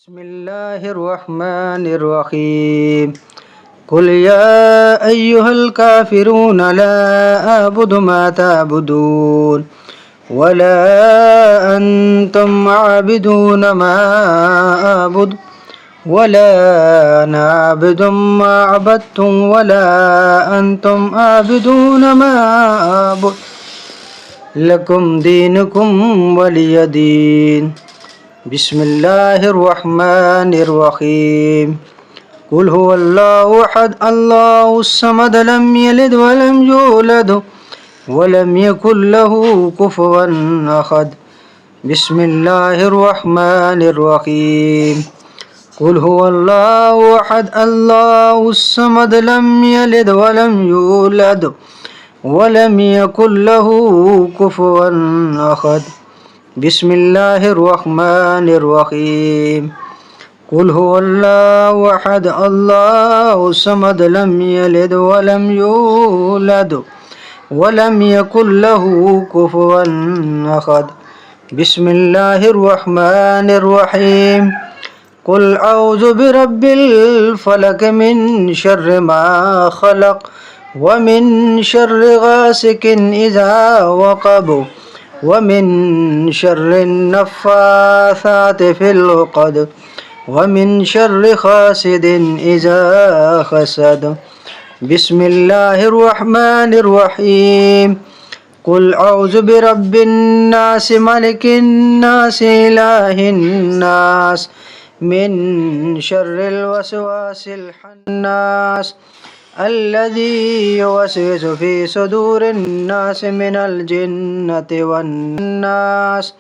بسم الله الرحمن الرحيم قل يا أيها الكافرون لا أعبد ما تعبدون ولا أنتم عابدون ما أعبد ولا أنا عابد ما عبدتم ولا أنتم عابدون ما أعبد لكم دينكم ولي دين بسم الله الرحمن الرحيم قل هو الله أحد الله الصمد لم يلد ولم يولد ولم يكن له كفوا أحد بسم الله الرحمن الرحيم قل هو الله أحد الله الصمد لم يلد ولم يولد ولم يكن له كفوا أحد بسم الله الرحمن الرحيم قل هو الله أحد الله الصمد لم يلد ولم يولد ولم يكن له كفوا أحد بسم الله الرحمن الرحيم قل أعوذ برب الفلق من شر ما خلق ومن شر غاسق إذا وقب ومن شر النفاثات في العقد ومن شر حاسد إذا حسد بسم الله الرحمن الرحيم قل أعوذ برب الناس ملك الناس إله الناس من شر الوسواس الخناس الذي يوسوس في صدور الناس من الجنة والناس